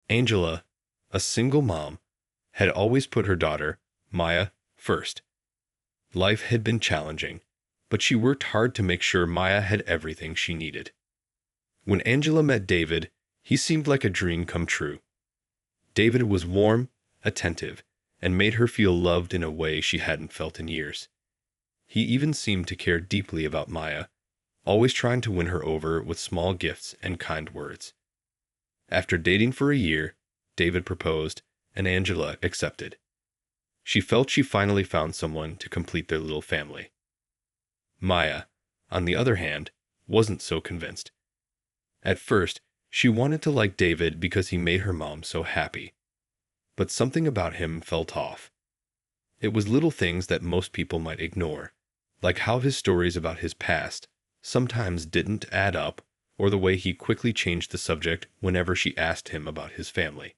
Angela, a single mom, had always put her daughter, Maya, first. Life had been challenging, but she worked hard to make sure Maya had everything she needed. When Angela met David, he seemed like a dream come true. David was warm, attentive, and made her feel loved in a way she hadn't felt in years. He even seemed to care deeply about Maya, always trying to win her over with small gifts and kind words. After dating for a year, David proposed, and Angela accepted. She felt she finally found someone to complete their little family. Maya, on the other hand, wasn't so convinced. At first, she wanted to like David because he made her mom so happy. But something about him felt off. It was little things that most people might ignore, like how his stories about his past sometimes didn't add up, or the way he quickly changed the subject whenever she asked him about his family.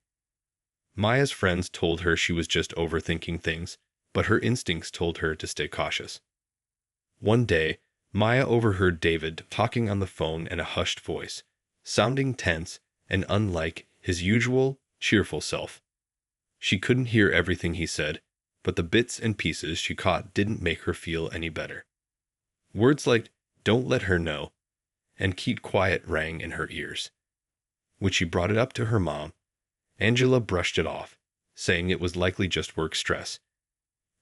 Maya's friends told her she was just overthinking things, but her instincts told her to stay cautious. One day, Maya overheard David talking on the phone in a hushed voice, sounding tense and unlike his usual, cheerful self. She couldn't hear everything he said, but the bits and pieces she caught didn't make her feel any better. Words like, "Don't let her know," and "keep quiet" rang in her ears. When she brought it up to her mom, Angela brushed it off, saying it was likely just work stress.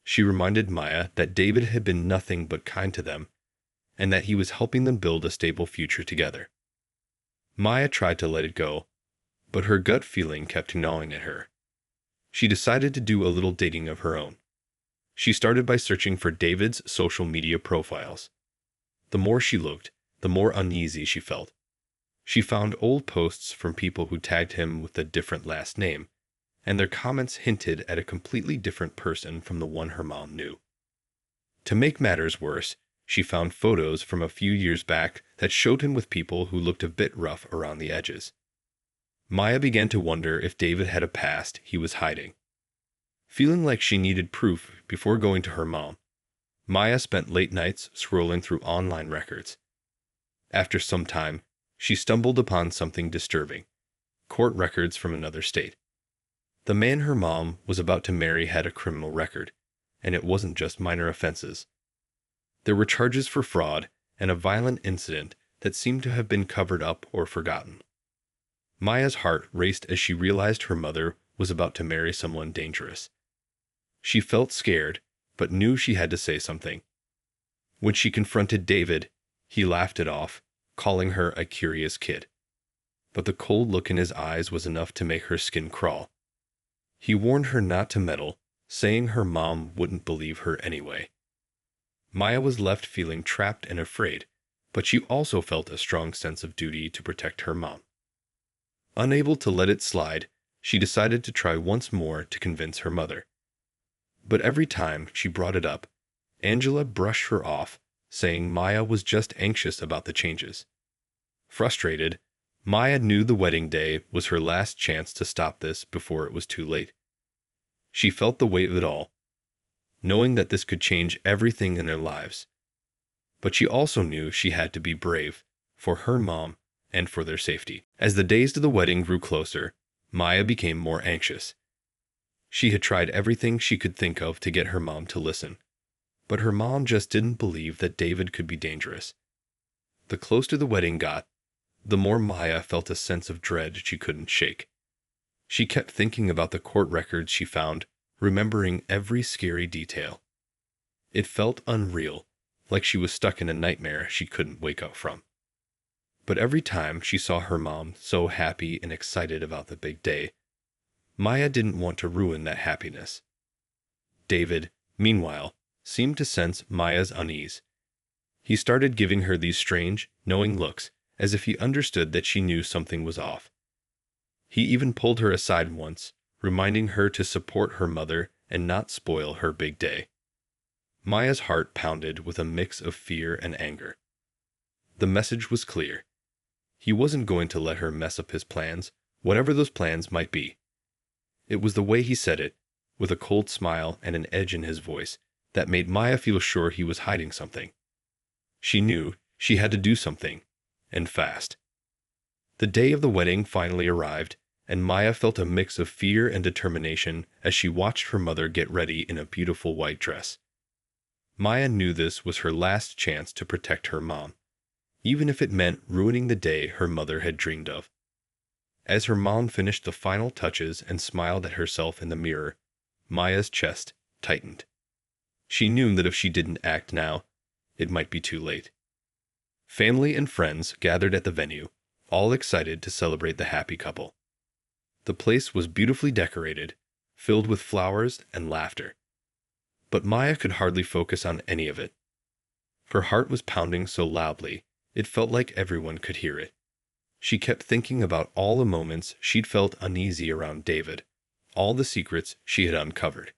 She reminded Maya that David had been nothing but kind to them, and that he was helping them build a stable future together. Maya tried to let it go, but her gut feeling kept gnawing at her. She decided to do a little dating of her own. She started by searching for David's social media profiles. The more she looked, the more uneasy she felt. She found old posts from people who tagged him with a different last name, and their comments hinted at a completely different person from the one her mom knew. To make matters worse, she found photos from a few years back that showed him with people who looked a bit rough around the edges. Maya began to wonder if David had a past he was hiding. Feeling like she needed proof before going to her mom, Maya spent late nights scrolling through online records. After some time, she stumbled upon something disturbing: court records from another state. The man her mom was about to marry had a criminal record, and it wasn't just minor offenses. There were charges for fraud and a violent incident that seemed to have been covered up or forgotten. Maya's heart raced as she realized her mother was about to marry someone dangerous. She felt scared, but knew she had to say something. When she confronted David, he laughed it off, calling her a curious kid. But the cold look in his eyes was enough to make her skin crawl. He warned her not to meddle, saying her mom wouldn't believe her anyway. Maya was left feeling trapped and afraid, but she also felt a strong sense of duty to protect her mom. Unable to let it slide, she decided to try once more to convince her mother. But every time she brought it up, Angela brushed her off, saying Maya was just anxious about the changes. Frustrated, Maya knew the wedding day was her last chance to stop this before it was too late. She felt the weight of it all, knowing that this could change everything in their lives. But she also knew she had to be brave, for her mom and for their safety. As the days to the wedding grew closer, Maya became more anxious. She had tried everything she could think of to get her mom to listen, but her mom just didn't believe that David could be dangerous. The closer the wedding got, the more Maya felt a sense of dread she couldn't shake. She kept thinking about the court records she found, remembering every scary detail. It felt unreal, like she was stuck in a nightmare she couldn't wake up from. But every time she saw her mom so happy and excited about the big day, Maya didn't want to ruin that happiness. David, meanwhile, seemed to sense Maya's unease. He started giving her these strange, knowing looks, as if he understood that she knew something was off. He even pulled her aside once, reminding her to support her mother and not spoil her big day. Maya's heart pounded with a mix of fear and anger. The message was clear. He wasn't going to let her mess up his plans, whatever those plans might be. It was the way he said it, with a cold smile and an edge in his voice, that made Maya feel sure he was hiding something. She knew she had to do something, and fast. The day of the wedding finally arrived, and Maya felt a mix of fear and determination as she watched her mother get ready in a beautiful white dress. Maya knew this was her last chance to protect her mom, even if it meant ruining the day her mother had dreamed of. As her mom finished the final touches and smiled at herself in the mirror, Maya's chest tightened. She knew that if she didn't act now, it might be too late. Family and friends gathered at the venue, all excited to celebrate the happy couple. The place was beautifully decorated, filled with flowers and laughter. But Maya could hardly focus on any of it. Her heart was pounding so loudly, it felt like everyone could hear it. She kept thinking about all the moments she'd felt uneasy around David, all the secrets she had uncovered.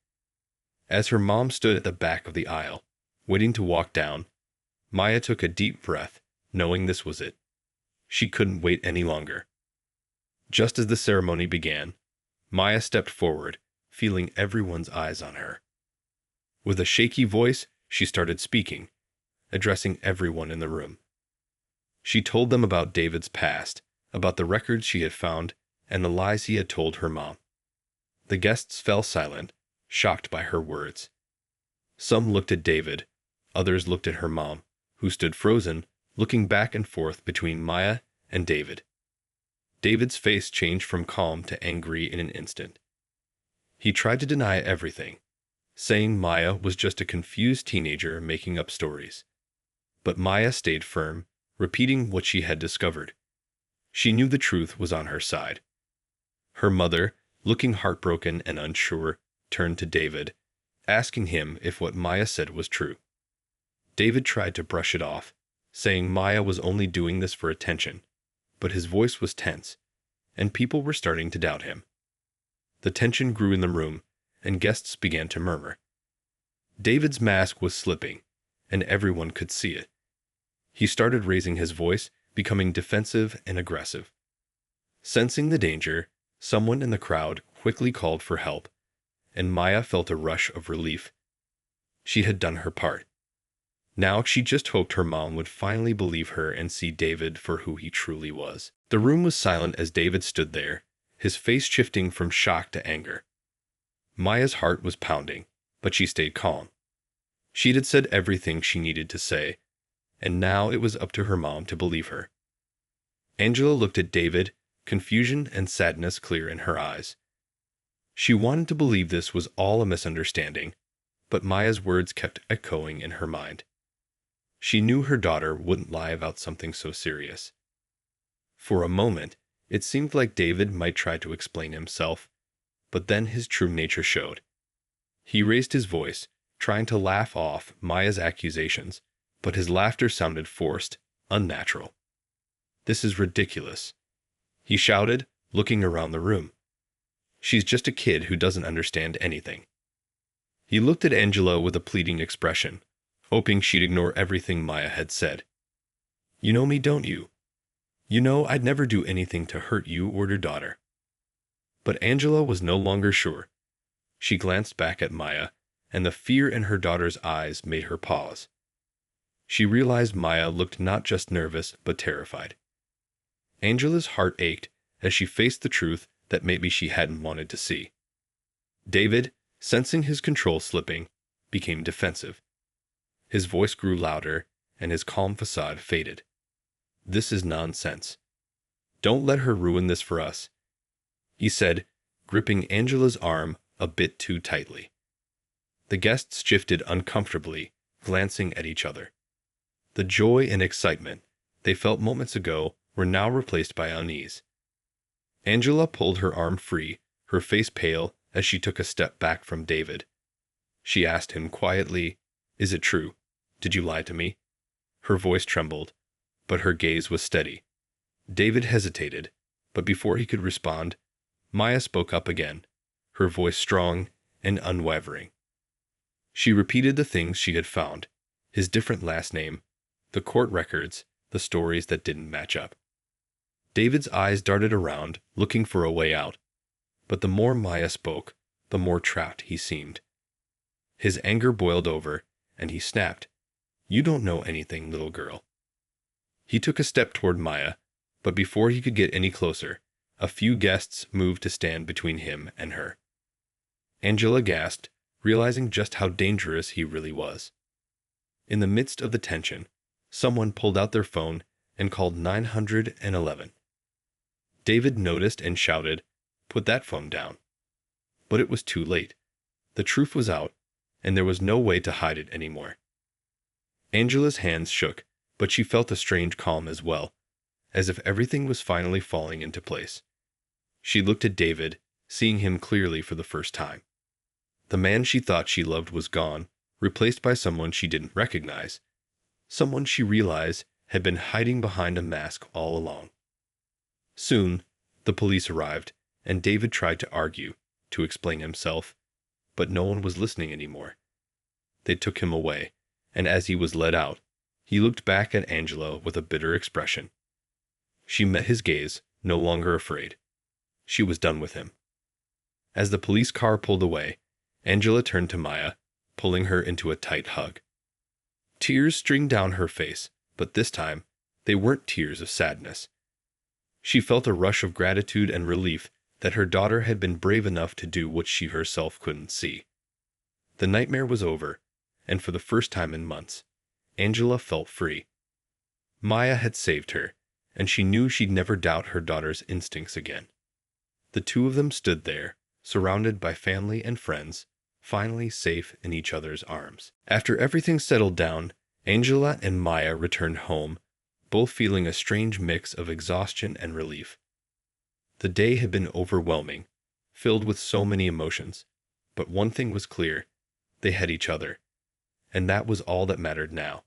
As her mom stood at the back of the aisle, waiting to walk down, Maya took a deep breath, knowing this was it. She couldn't wait any longer. Just as the ceremony began, Maya stepped forward, feeling everyone's eyes on her. With a shaky voice, she started speaking, addressing everyone in the room. She told them about David's past, about the records she had found, and the lies he had told her mom. The guests fell silent, shocked by her words. Some looked at David, others looked at her mom, who stood frozen, looking back and forth between Maya and David. David's face changed from calm to angry in an instant. He tried to deny everything, saying Maya was just a confused teenager making up stories. But Maya stayed firm, repeating what she had discovered. She knew the truth was on her side. Her mother, looking heartbroken and unsure, turned to David, asking him if what Maya said was true. David tried to brush it off, saying Maya was only doing this for attention, but his voice was tense, and people were starting to doubt him. The tension grew in the room, and guests began to murmur. David's mask was slipping, and everyone could see it. He started raising his voice, becoming defensive and aggressive. Sensing the danger, someone in the crowd quickly called for help, and Maya felt a rush of relief. She had done her part. Now she just hoped her mom would finally believe her and see David for who he truly was. The room was silent as David stood there, his face shifting from shock to anger. Maya's heart was pounding, but she stayed calm. She had said everything she needed to say, and now it was up to her mom to believe her. Angela looked at David, confusion and sadness clear in her eyes. She wanted to believe this was all a misunderstanding, but Maya's words kept echoing in her mind. She knew her daughter wouldn't lie about something so serious. For a moment, it seemed like David might try to explain himself, but then his true nature showed. He raised his voice, trying to laugh off Maya's accusations, but his laughter sounded forced, unnatural. "This is ridiculous," he shouted, looking around the room. "She's just a kid who doesn't understand anything." He looked at Angela with a pleading expression, hoping she'd ignore everything Maya had said. "You know me, don't you? You know I'd never do anything to hurt you or your daughter." But Angela was no longer sure. She glanced back at Maya, and the fear in her daughter's eyes made her pause. She realized Maya looked not just nervous, but terrified. Angela's heart ached as she faced the truth that maybe she hadn't wanted to see. David, sensing his control slipping, became defensive. His voice grew louder, and his calm facade faded. "This is nonsense. Don't let her ruin this for us," he said, gripping Angela's arm a bit too tightly. The guests shifted uncomfortably, glancing at each other. The joy and excitement they felt moments ago were now replaced by unease. Angela pulled her arm free, her face pale as she took a step back from David. She asked him quietly, "Is it true? Did you lie to me?" Her voice trembled, but her gaze was steady. David hesitated, but before he could respond, Maya spoke up again, her voice strong and unwavering. She repeated the things she had found, his different last name, the court records, the stories that didn't match up. David's eyes darted around, looking for a way out, but the more Maya spoke, the more trapped he seemed. His anger boiled over, and he snapped, "You don't know anything, little girl." He took a step toward Maya, but before he could get any closer, A few guests moved to stand between him and her. Angela gasped, realizing just how dangerous he really was. In the midst of the tension, someone pulled out their phone and called 911. David noticed and shouted, "Put that phone down." But it was too late. The truth was out, and there was no way to hide it anymore. Angela's hands shook, but she felt a strange calm as well, as if everything was finally falling into place. She looked at David, seeing him clearly for the first time. The man she thought she loved was gone, replaced by someone she didn't recognize, someone she realized had been hiding behind a mask all along. Soon, the police arrived, and David tried to argue, to explain himself, but no one was listening anymore. They took him away, and as he was led out, he looked back at Angela with a bitter expression. She met his gaze, no longer afraid. She was done with him. As the police car pulled away, Angela turned to Maya, pulling her into a tight hug. Tears streamed down her face, but this time, they weren't tears of sadness. She felt a rush of gratitude and relief that her daughter had been brave enough to do what she herself couldn't see. The nightmare was over, and for the first time in months, Angela felt free. Maya had saved her, and she knew she'd never doubt her daughter's instincts again. The two of them stood there, surrounded by family and friends, finally safe in each other's arms. After everything settled down, Angela and Maya returned home, both feeling a strange mix of exhaustion and relief. The day had been overwhelming, filled with so many emotions, but one thing was clear: they had each other, and that was all that mattered now.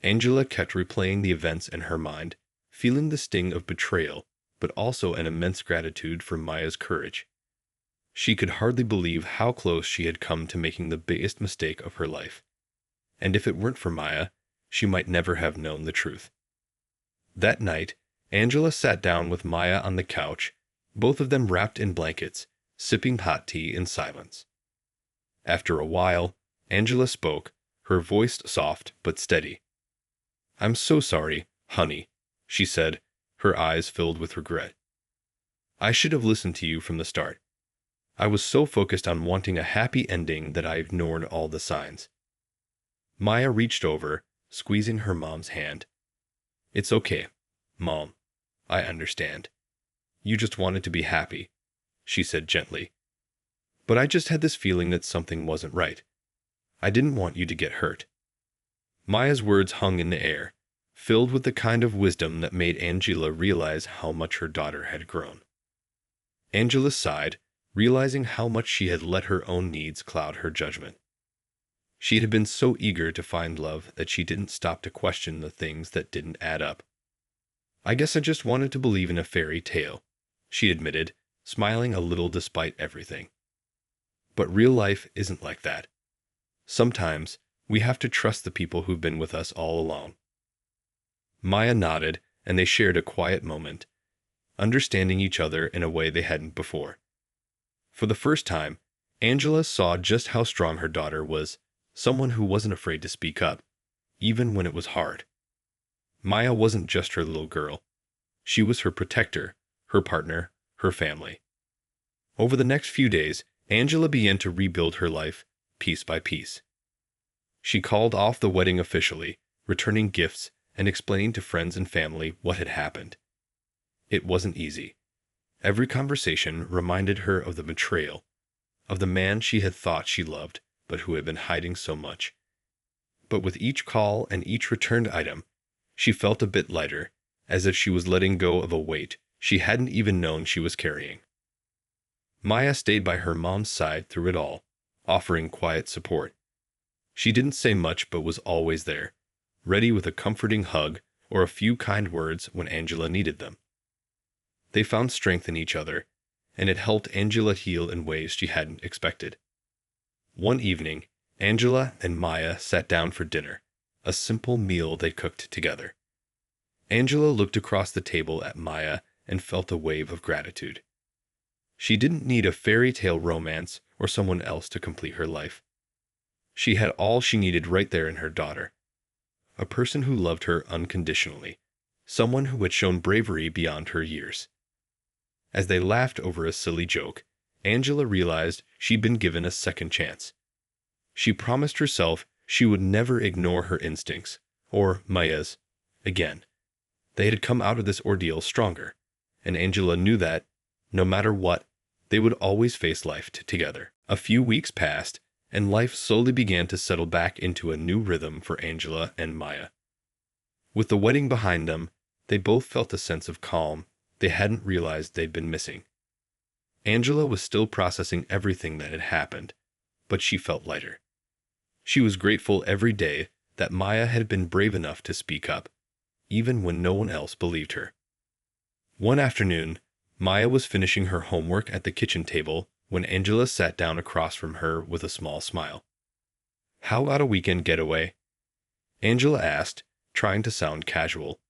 Angela kept replaying the events in her mind, feeling the sting of betrayal, but also an immense gratitude for Maya's courage. She could hardly believe how close she had come to making the biggest mistake of her life. And if it weren't for Maya, she might never have known the truth. That night, Angela sat down with Maya on the couch, both of them wrapped in blankets, sipping hot tea in silence. After a while, Angela spoke, her voice soft but steady. "I'm so sorry, honey," she said, her eyes filled with regret. "I should have listened to you from the start. I was so focused on wanting a happy ending that I ignored all the signs." Maya reached over, squeezing her mom's hand. "It's okay, Mom. I understand. You just wanted to be happy," she said gently. "But I just had this feeling that something wasn't right. I didn't want you to get hurt." Maya's words hung in the air, filled with the kind of wisdom that made Angela realize how much her daughter had grown. Angela sighed, realizing how much she had let her own needs cloud her judgment. She had been so eager to find love that she didn't stop to question the things that didn't add up. "I guess I just wanted to believe in a fairy tale," she admitted, smiling a little despite everything. "But real life isn't like that. Sometimes, we have to trust the people who've been with us all along." Maya nodded, and they shared a quiet moment, understanding each other in a way they hadn't before. For the first time, Angela saw just how strong her daughter was, someone who wasn't afraid to speak up, even when it was hard. Maya wasn't just her little girl. She was her protector, her partner, her family. Over the next few days, Angela began to rebuild her life, piece by piece. She called off the wedding officially, returning gifts and explaining to friends and family what had happened. It wasn't easy. Every conversation reminded her of the betrayal, of the man she had thought she loved, but who had been hiding so much. But with each call and each returned item, she felt a bit lighter, as if she was letting go of a weight she hadn't even known she was carrying. Maya stayed by her mom's side through it all, offering quiet support. She didn't say much but was always there, ready with a comforting hug or a few kind words when Angela needed them. They found strength in each other, and it helped Angela heal in ways she hadn't expected. One evening, Angela and Maya sat down for dinner, a simple meal they cooked together. Angela looked across the table at Maya and felt a wave of gratitude. She didn't need a fairy tale romance or someone else to complete her life. She had all she needed right there in her daughter. A person who loved her unconditionally, someone who had shown bravery beyond her years. As they laughed over a silly joke, Angela realized she'd been given a second chance. She promised herself she would never ignore her instincts, or Maya's, again. They had come out of this ordeal stronger, and Angela knew that, no matter what, they would always face life together. A few weeks passed, and life slowly began to settle back into a new rhythm for Angela and Maya. With the wedding behind them, they both felt a sense of calm they hadn't realized they'd been missing. Angela was still processing everything that had happened, but she felt lighter. She was grateful every day that Maya had been brave enough to speak up, even when no one else believed her. One afternoon, Maya was finishing her homework at the kitchen table when Angela sat down across from her with a small smile. "How about a weekend getaway?" Angela asked, trying to sound casual.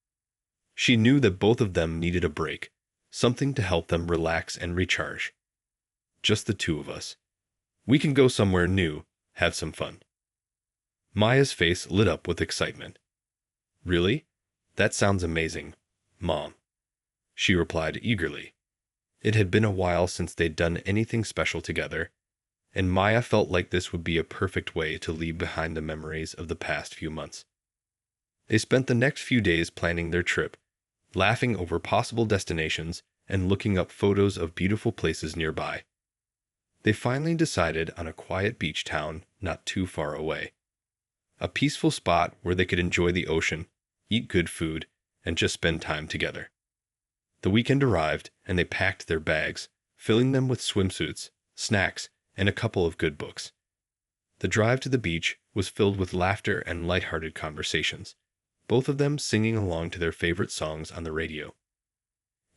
She knew that both of them needed a break, something to help them relax and recharge. "Just the two of us. We can go somewhere new, have some fun." Maya's face lit up with excitement. "Really? That sounds amazing, Mom," she replied eagerly. It had been a while since they'd done anything special together, and Maya felt like this would be a perfect way to leave behind the memories of the past few months. They spent the next few days planning their trip, laughing over possible destinations and looking up photos of beautiful places nearby. They finally decided on a quiet beach town not too far away. A peaceful spot where they could enjoy the ocean, eat good food, and just spend time together. The weekend arrived, and they packed their bags, filling them with swimsuits, snacks, and a couple of good books. The drive to the beach was filled with laughter and lighthearted conversations, both of them singing along to their favorite songs on the radio.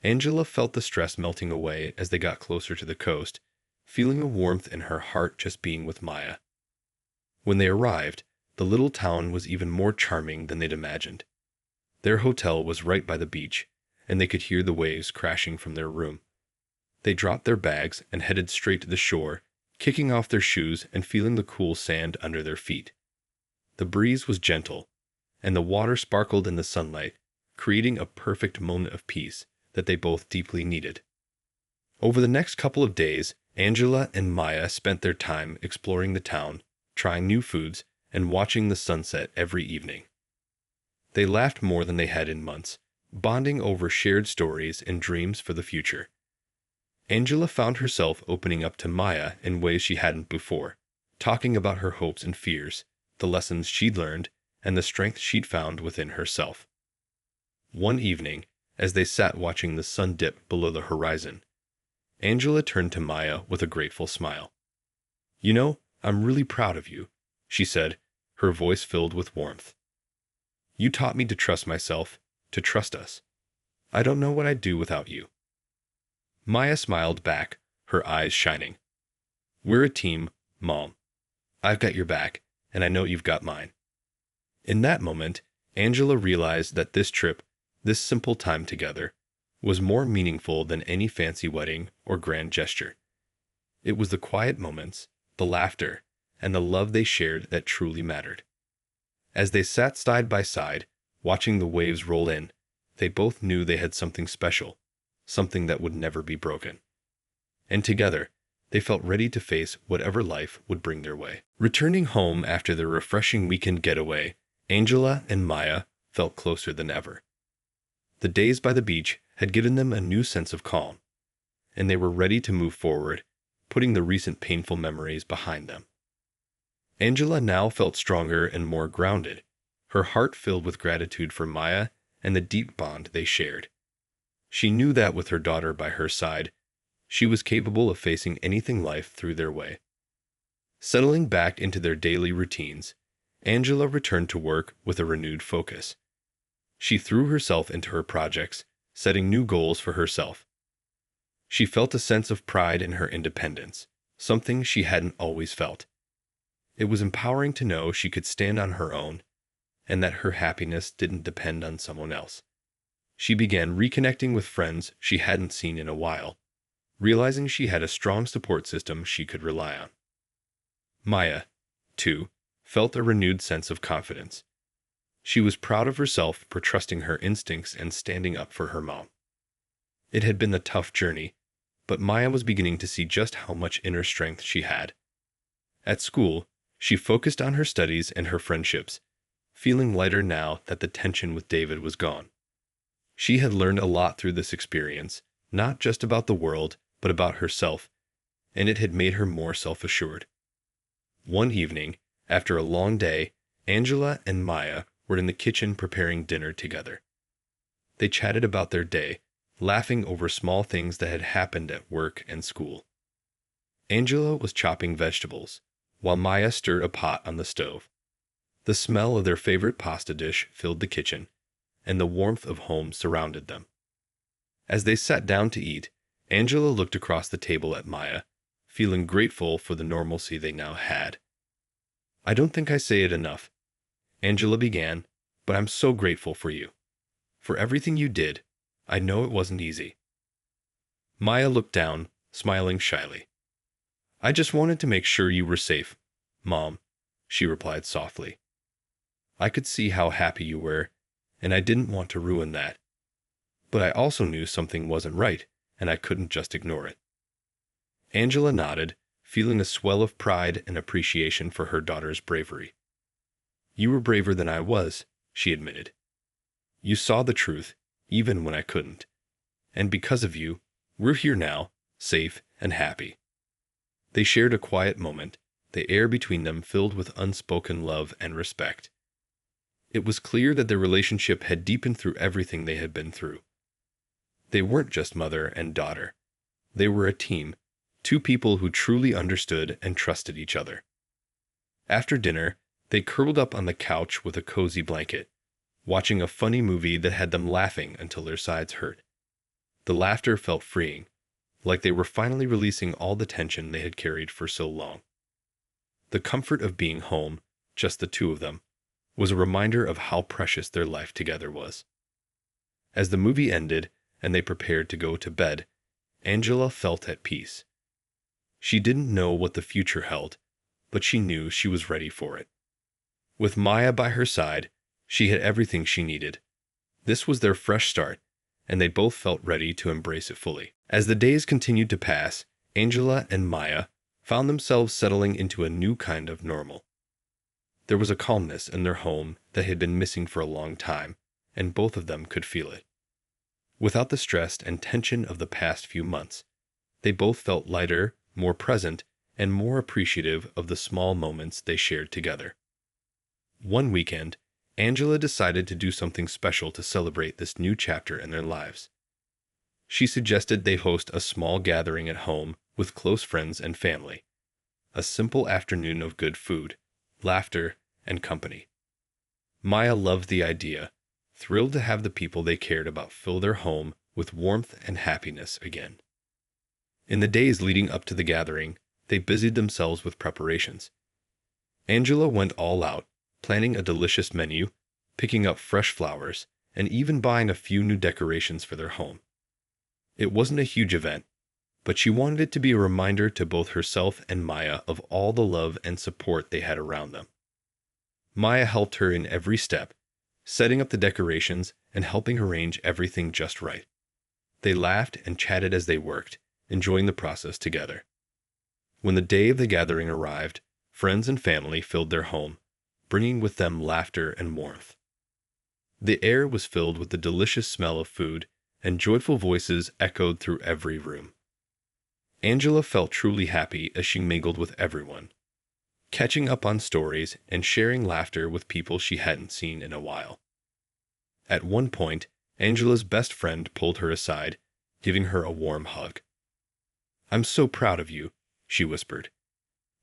Angela felt the stress melting away as they got closer to the coast, feeling a warmth in her heart just being with Maya. When they arrived, the little town was even more charming than they'd imagined. Their hotel was right by the beach, and they could hear the waves crashing from their room. They dropped their bags and headed straight to the shore, kicking off their shoes and feeling the cool sand under their feet. The breeze was gentle, and the water sparkled in the sunlight, creating a perfect moment of peace that they both deeply needed. Over the next couple of days, Angela and Maya spent their time exploring the town, trying new foods, and watching the sunset every evening. They laughed more than they had in months, bonding over shared stories and dreams for the future. Angela found herself opening up to Maya in ways she hadn't before, talking about her hopes and fears, the lessons she'd learned, and the strength she'd found within herself. One evening, as they sat watching the sun dip below the horizon, Angela turned to Maya with a grateful smile. "You know, I'm really proud of you," she said, her voice filled with warmth. "You taught me to trust myself, to trust us. I don't know what I'd do without you." Maya smiled back, her eyes shining. "We're a team, Mom. I've got your back, and I know you've got mine." In that moment, Angela realized that this trip, this simple time together, was more meaningful than any fancy wedding or grand gesture. It was the quiet moments, the laughter, and the love they shared that truly mattered. As they sat side by side, watching the waves roll in, they both knew they had something special, something that would never be broken. And together, they felt ready to face whatever life would bring their way. Returning home after their refreshing weekend getaway, Angela and Maya felt closer than ever. The days by the beach had given them a new sense of calm, and they were ready to move forward, putting the recent painful memories behind them. Angela now felt stronger and more grounded, her heart filled with gratitude for Maya and the deep bond they shared. She knew that with her daughter by her side, she was capable of facing anything life threw their way. Settling back into their daily routines, Angela returned to work with a renewed focus. She threw herself into her projects, setting new goals for herself. She felt a sense of pride in her independence, something she hadn't always felt. It was empowering to know she could stand on her own, and that her happiness didn't depend on someone else. She began reconnecting with friends she hadn't seen in a while, realizing she had a strong support system she could rely on. Maya, too, felt a renewed sense of confidence. She was proud of herself for trusting her instincts and standing up for her mom. It had been a tough journey, but Maya was beginning to see just how much inner strength she had. At school, she focused on her studies and her friendships, feeling lighter now that the tension with David was gone. She had learned a lot through this experience, not just about the world, but about herself, and it had made her more self-assured. One evening, after a long day, Angela and Maya were in the kitchen preparing dinner together. They chatted about their day, laughing over small things that had happened at work and school. Angela was chopping vegetables, while Maya stirred a pot on the stove. The smell of their favorite pasta dish filled the kitchen, and the warmth of home surrounded them. As they sat down to eat, Angela looked across the table at Maya, feeling grateful for the normalcy they now had. "I don't think I say it enough," Angela began, "but I'm so grateful for you. For everything you did. I know it wasn't easy." Maya looked down, smiling shyly. "I just wanted to make sure you were safe, Mom," she replied softly. "I could see how happy you were, and I didn't want to ruin that. But I also knew something wasn't right, and I couldn't just ignore it." Angela nodded, feeling a swell of pride and appreciation for her daughter's bravery. "You were braver than I was," she admitted. "You saw the truth, even when I couldn't. And because of you, we're here now, safe and happy." They shared a quiet moment, the air between them filled with unspoken love and respect. It was clear that their relationship had deepened through everything they had been through. They weren't just mother and daughter. They were a team, two people who truly understood and trusted each other. After dinner, they curled up on the couch with a cozy blanket, watching a funny movie that had them laughing until their sides hurt. The laughter felt freeing, like they were finally releasing all the tension they had carried for so long. The comfort of being home, just the two of them, was a reminder of how precious their life together was. As the movie ended and they prepared to go to bed, Angela felt at peace. She didn't know what the future held, but she knew she was ready for it. With Maya by her side, she had everything she needed. This was their fresh start, and they both felt ready to embrace it fully. As the days continued to pass, Angela and Maya found themselves settling into a new kind of normal. There was a calmness in their home that had been missing for a long time, and both of them could feel it. Without the stress and tension of the past few months, they both felt lighter, more present, and more appreciative of the small moments they shared together. One weekend, Angela decided to do something special to celebrate this new chapter in their lives. She suggested they host a small gathering at home with close friends and family. A simple afternoon of good food, laughter, and company. Maya loved the idea, thrilled to have the people they cared about fill their home with warmth and happiness again. In the days leading up to the gathering, they busied themselves with preparations. Angela went all out, planning a delicious menu, picking up fresh flowers, and even buying a few new decorations for their home. It wasn't a huge event, but she wanted it to be a reminder to both herself and Maya of all the love and support they had around them. Maya helped her in every step, setting up the decorations and helping arrange everything just right. They laughed and chatted as they worked, enjoying the process together. When the day of the gathering arrived, friends and family filled their home, bringing with them laughter and warmth. The air was filled with the delicious smell of food, and joyful voices echoed through every room. Angela felt truly happy as she mingled with everyone, catching up on stories and sharing laughter with people she hadn't seen in a while. At one point, Angela's best friend pulled her aside, giving her a warm hug. "I'm so proud of you," she whispered.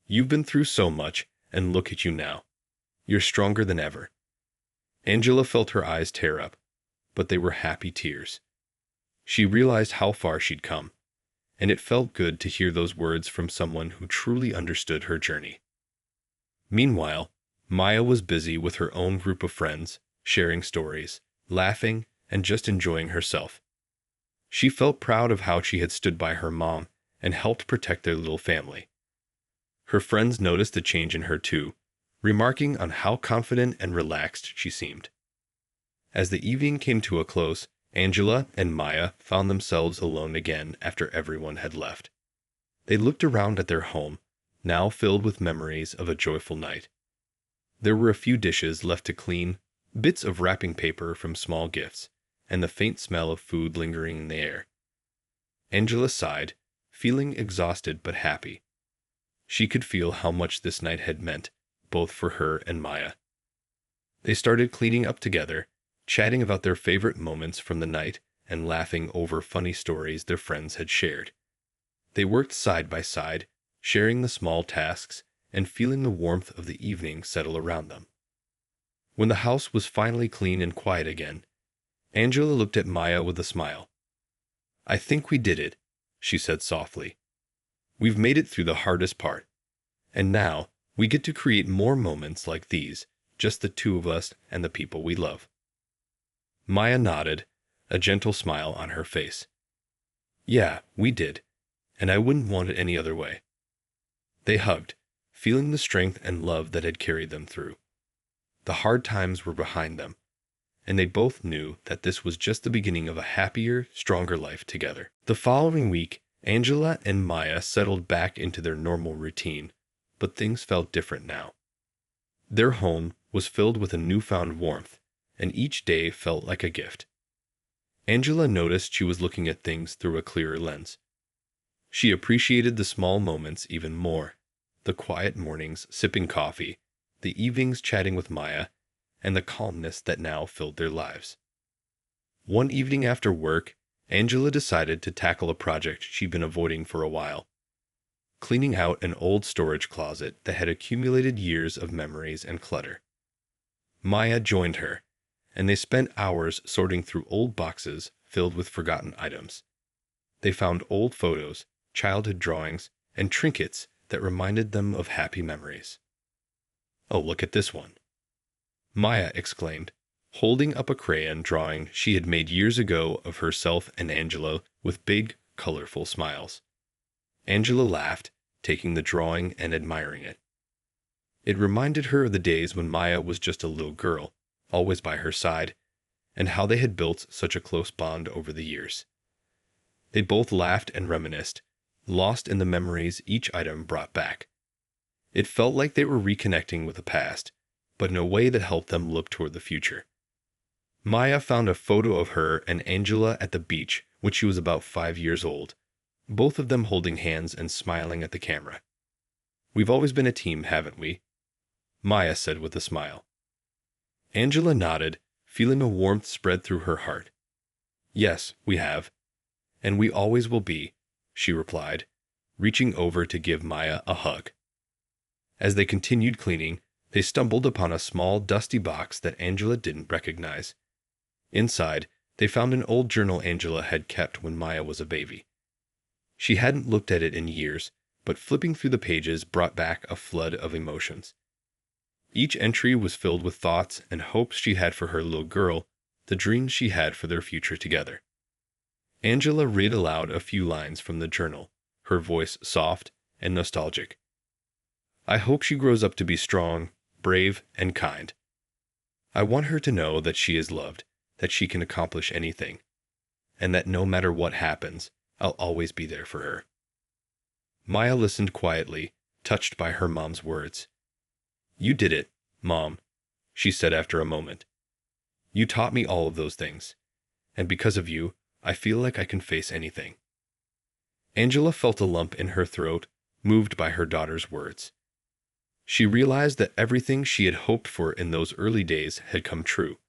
"You've been through so much, and look at you now. You're stronger than ever." Angela felt her eyes tear up, but they were happy tears. She realized how far she'd come, and it felt good to hear those words from someone who truly understood her journey. Meanwhile, Maya was busy with her own group of friends, sharing stories, laughing, and just enjoying herself. She felt proud of how she had stood by her mom and helped protect their little family. Her friends noticed the change in her too, remarking on how confident and relaxed she seemed. As the evening came to a close, Angela and Maya found themselves alone again after everyone had left. They looked around at their home, now filled with memories of a joyful night. There were a few dishes left to clean, bits of wrapping paper from small gifts, and the faint smell of food lingering in the air. Angela sighed, feeling exhausted but happy. She could feel how much this night had meant, both for her and Maya. They started cleaning up together, chatting about their favorite moments from the night and laughing over funny stories their friends had shared. They worked side by side, sharing the small tasks and feeling the warmth of the evening settle around them. When the house was finally clean and quiet again, Angela looked at Maya with a smile. "I think we did it," she said softly. "We've made it through the hardest part. And now we get to create more moments like these, just the two of us and the people we love." Maya nodded, a gentle smile on her face. "Yeah, we did, and I wouldn't want it any other way." They hugged, feeling the strength and love that had carried them through. The hard times were behind them, and they both knew that this was just the beginning of a happier, stronger life together. The following week, Angela and Maya settled back into their normal routine, but things felt different now. Their home was filled with a newfound warmth, and each day felt like a gift. Angela noticed she was looking at things through a clearer lens. She appreciated the small moments even more, the quiet mornings sipping coffee, the evenings chatting with Maya, and the calmness that now filled their lives. One evening after work, Angela decided to tackle a project she'd been avoiding for a while, cleaning out an old storage closet that had accumulated years of memories and clutter. Maya joined her, and they spent hours sorting through old boxes filled with forgotten items. They found old photos, childhood drawings, and trinkets that reminded them of happy memories. "Oh, look at this one," Maya exclaimed, holding up a crayon drawing she had made years ago of herself and Angela with big, colorful smiles. Angela laughed, taking the drawing and admiring it. It reminded her of the days when Maya was just a little girl, always by her side, and how they had built such a close bond over the years. They both laughed and reminisced, lost in the memories each item brought back. It felt like they were reconnecting with the past, but in a way that helped them look toward the future. Maya found a photo of her and Angela at the beach when she was about 5 years old, both of them holding hands and smiling at the camera. "We've always been a team, haven't we?" Maya said with a smile. Angela nodded, feeling a warmth spread through her heart. "Yes, we have. And we always will be," she replied, reaching over to give Maya a hug. As they continued cleaning, they stumbled upon a small, dusty box that Angela didn't recognize. Inside, they found an old journal Angela had kept when Maya was a baby. She hadn't looked at it in years, but flipping through the pages brought back a flood of emotions. Each entry was filled with thoughts and hopes she had for her little girl, the dreams she had for their future together. Angela read aloud a few lines from the journal, her voice soft and nostalgic. "I hope she grows up to be strong, brave, and kind. I want her to know that she is loved, that she can accomplish anything, and that no matter what happens, I'll always be there for her." Maya listened quietly, touched by her mom's words. "You did it, Mom," she said after a moment. "You taught me all of those things, and because of you, I feel like I can face anything." Angela felt a lump in her throat, moved by her daughter's words. She realized that everything she had hoped for in those early days had come true.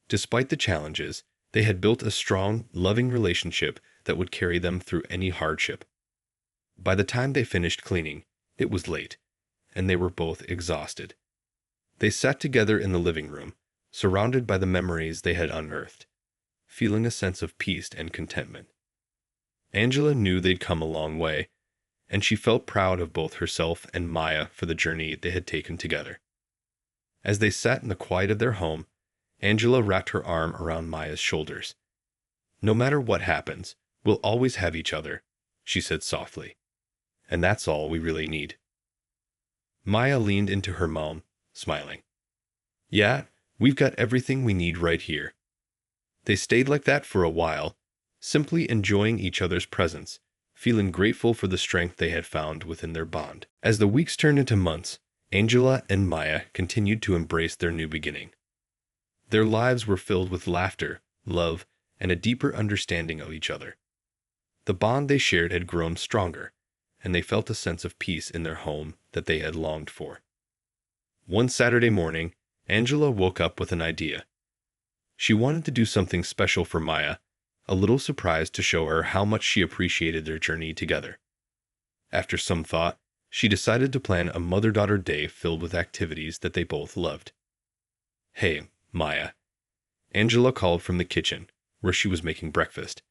Despite the challenges, they had built a strong, loving relationship that would carry them through any hardship. By the time they finished cleaning, it was late, and they were both exhausted. They sat together in the living room, surrounded by the memories they had unearthed, feeling a sense of peace and contentment. Angela knew they'd come a long way, and she felt proud of both herself and Maya for the journey they had taken together. As they sat in the quiet of their home, Angela wrapped her arm around Maya's shoulders. "No matter what happens, we'll always have each other," she said softly. "And that's all we really need." Maya leaned into her mom, smiling. "Yeah, we've got everything we need right here." They stayed like that for a while, simply enjoying each other's presence, feeling grateful for the strength they had found within their bond. As the weeks turned into months, Angela and Maya continued to embrace their new beginning. Their lives were filled with laughter, love, and a deeper understanding of each other. The bond they shared had grown stronger, and they felt a sense of peace in their home that they had longed for. One Saturday morning, Angela woke up with an idea. She wanted to do something special for Maya, a little surprise to show her how much she appreciated their journey together. After some thought, she decided to plan a mother-daughter day filled with activities that they both loved. "Hey, Maya," Angela called from the kitchen, where she was making breakfast.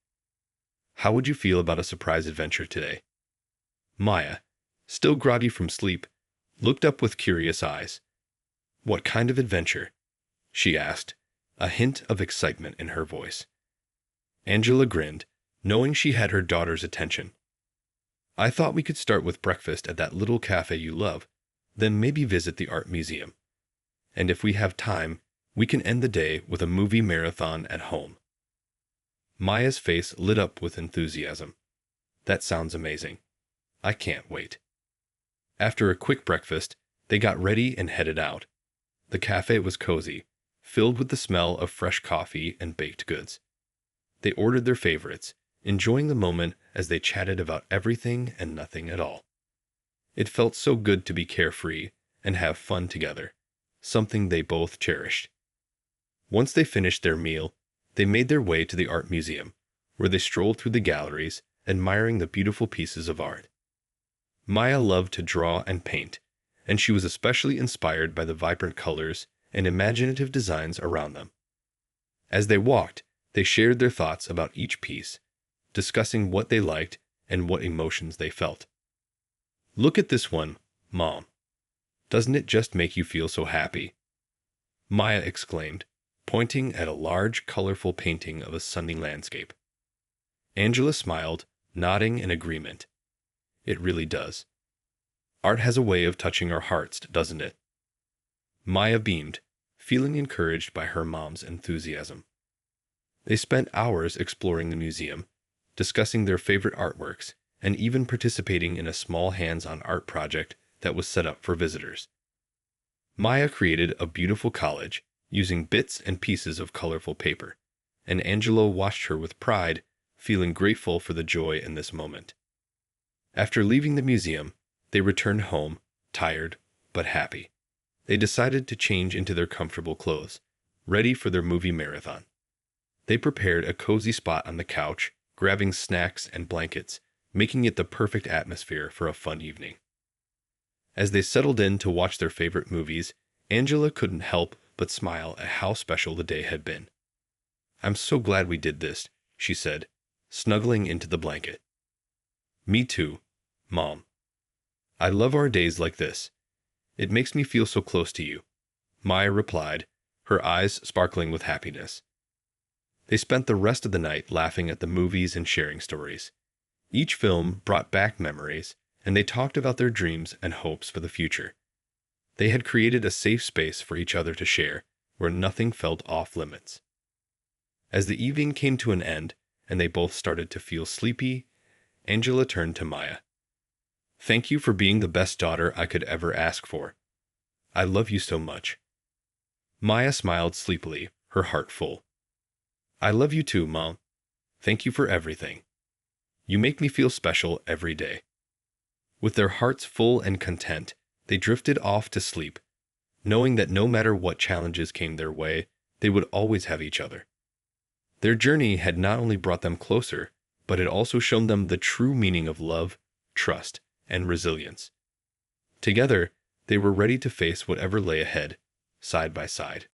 "How would you feel about a surprise adventure today?" Maya, still groggy from sleep, looked up with curious eyes. "What kind of adventure?" she asked, a hint of excitement in her voice. Angela grinned, knowing she had her daughter's attention. "I thought we could start with breakfast at that little cafe you love, then maybe visit the art museum. And if we have time, we can end the day with a movie marathon at home." Maya's face lit up with enthusiasm. "That sounds amazing. I can't wait." After a quick breakfast, they got ready and headed out. The cafe was cozy, filled with the smell of fresh coffee and baked goods. They ordered their favorites, enjoying the moment as they chatted about everything and nothing at all. It felt so good to be carefree and have fun together, something they both cherished. Once they finished their meal, they made their way to the art museum, where they strolled through the galleries, admiring the beautiful pieces of art. Maya loved to draw and paint, and she was especially inspired by the vibrant colors and imaginative designs around them. As they walked, they shared their thoughts about each piece, discussing what they liked and what emotions they felt. "Look at this one, Mom. Doesn't it just make you feel so happy?" Maya exclaimed, pointing at a large, colorful painting of a sunny landscape. Angela smiled, nodding in agreement. "It really does. Art has a way of touching our hearts, doesn't it?" Maya beamed, feeling encouraged by her mom's enthusiasm. They spent hours exploring the museum, discussing their favorite artworks, and even participating in a small hands-on art project that was set up for visitors. Maya created a beautiful collage using bits and pieces of colorful paper, and Angela watched her with pride, feeling grateful for the joy in this moment. After leaving the museum, they returned home, tired but happy. They decided to change into their comfortable clothes, ready for their movie marathon. They prepared a cozy spot on the couch, grabbing snacks and blankets, making it the perfect atmosphere for a fun evening. As they settled in to watch their favorite movies, Angela couldn't help but smile at how special the day had been. "I'm so glad we did this," she said, snuggling into the blanket. "Me too, Mom. I love our days like this. It makes me feel so close to you," Maya replied, her eyes sparkling with happiness. They spent the rest of the night laughing at the movies and sharing stories. Each film brought back memories, and they talked about their dreams and hopes for the future. They had created a safe space for each other to share, where nothing felt off limits. As the evening came to an end, and they both started to feel sleepy, Angela turned to Maya. "Thank you for being the best daughter I could ever ask for. I love you so much." Maya smiled sleepily, her heart full. "I love you too, Mom. Thank you for everything. You make me feel special every day." With their hearts full and content, they drifted off to sleep, knowing that no matter what challenges came their way, they would always have each other. Their journey had not only brought them closer, but had also shown them the true meaning of love, trust, and resilience. Together, they were ready to face whatever lay ahead, side by side.